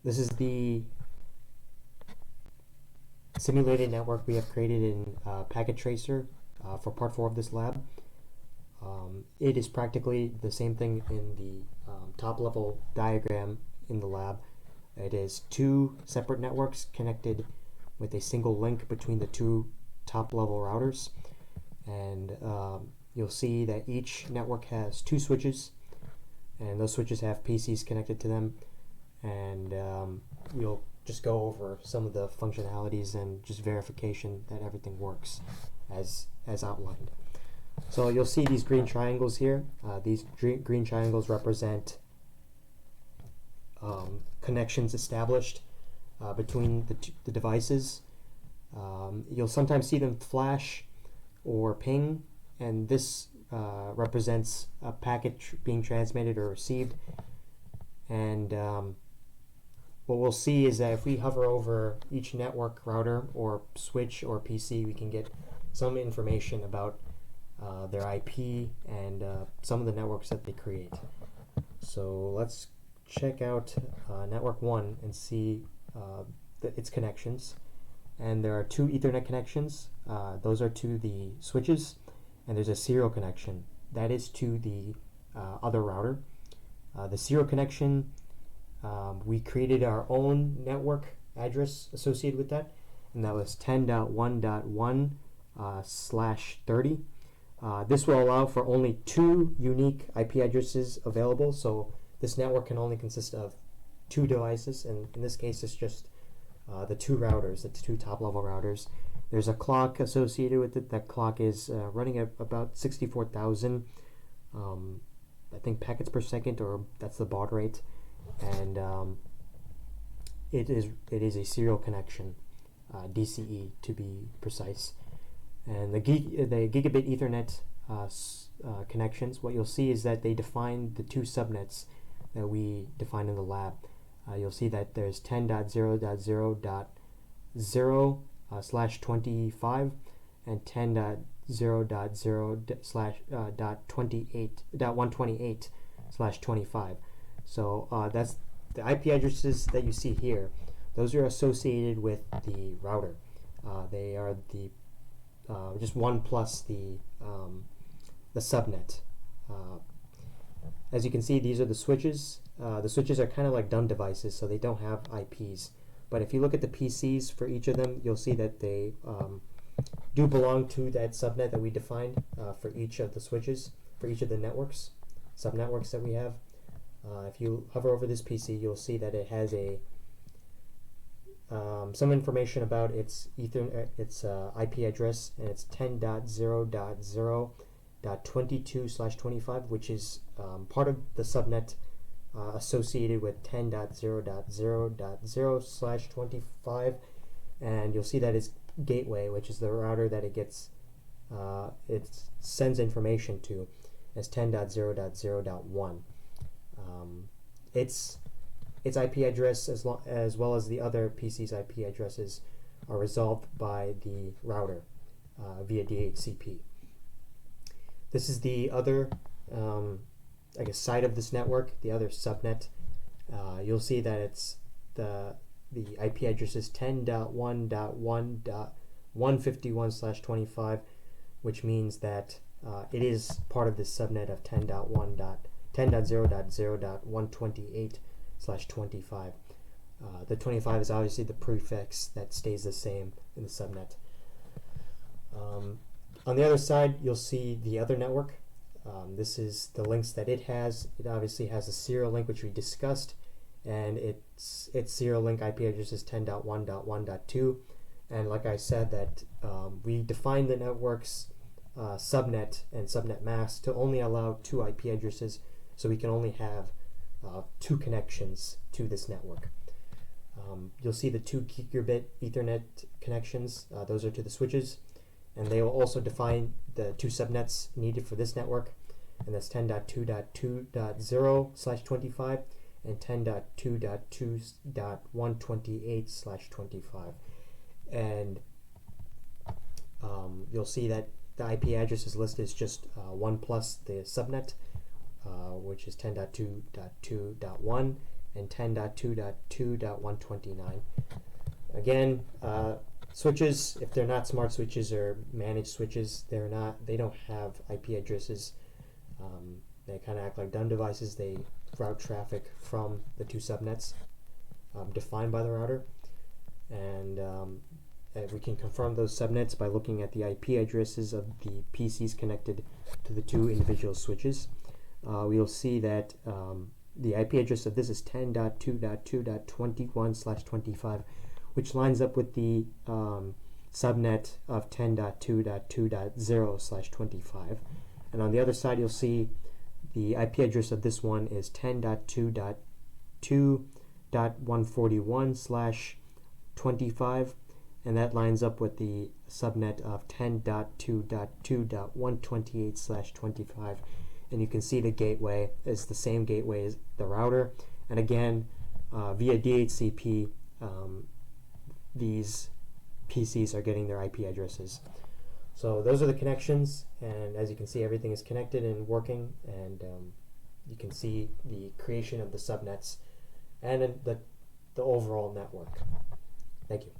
This is the simulated network we have created in Packet Tracer for part 4 of this lab. It is practically the same thing in the top level diagram in the lab. It is two separate networks connected with a single link between the two top level routers, and you'll see that each network has two switches, and those switches have PCs connected to them, and we'll just go over some of the functionalities and just verification that everything works as outlined. So you'll see these green triangles here. These green triangles represent connections established between the devices. You'll sometimes see them flash or ping, and this represents a packet being transmitted or received. And what we'll see is that if we hover over each network router or switch or PC, we can get some information about their IP and some of the networks that they create. So let's check out network 1 and see its connections. And there are two Ethernet connections. Those are to the switches, and there's a serial connection that is to the other router. The serial connection, we created our own network address associated with that, and that was 10.1.1/30. This will allow for only two unique IP addresses available, so this network can only consist of two devices, and in this case it's just the two routers, the two top-level routers. There's a clock associated with it. That clock is running at about 64,000 I think packets per second, or that's the baud rate, and it is a serial connection, DCE to be precise. And the gigabit Ethernet connections, what you'll see is that they define the two subnets that we define in the lab. You'll see that there's 10.0.0.0/25 and 10.0.0.128/25. So that's the IP addresses that you see here. Those are associated with the router. They are the just one plus the subnet. As you can see, these are the switches. The switches are kind of like dumb devices, so they don't have IPs. But if you look at the PCs for each of them, you'll see that they do belong to that subnet that we defined for each of the switches, for each of the networks, subnetworks that we have. If you hover over this PC, you'll see that it has a some information about its IP address, and it's 10.0.0.22/25, which is part of the subnet associated with 10.0.0.0/25, and you'll see that it's gateway, which is the router that it sends information to, as 10.0.0.1. Its IP address, as well as the other PC's IP addresses, are resolved by the router via DHCP. This is the other side of this network, the other subnet. You'll see that it's the IP address is 10.1.1.151/25, which means that it is part of this subnet of 10.0.0.128/25. The 25 is obviously the prefix that stays the same in the subnet. On the other side, you'll see the other network. This is the links that it has. It obviously has a serial link, which we discussed, and its serial link IP address is 10.1.1.2. And like I said, that we defined the network's subnet and subnet mask to only allow two IP addresses, so we can only have two connections to this network. You'll see the 2 gigabit Ethernet connections. Those are to the switches, and they will also define the two subnets needed for this network, and that's 10.2.2.0/25 and 10.2.2.128/25. And you'll see that the IP address is listed as just one plus the subnet, which is 10.2.2.1, and 10.2.2.129. Again, switches, if they're not smart switches or managed switches, they don't have IP addresses. They kind of act like dumb devices. They route traffic from the two subnets defined by the router, and we can confirm those subnets by looking at the IP addresses of the PCs connected to the two individual switches. We'll see that the IP address of this is 10.2.2.21/25, which lines up with the subnet of 10.2.2.0/25. And on the other side, you'll see the IP address of this one is 10.2.2.141/25, and that lines up with the subnet of 10.2.2.128/25. And you can see the gateway is the same gateway as the router. And again, via DHCP, these PCs are getting their IP addresses. So those are the connections, and as you can see, everything is connected and working, and you can see the creation of the subnets and the overall network. Thank you.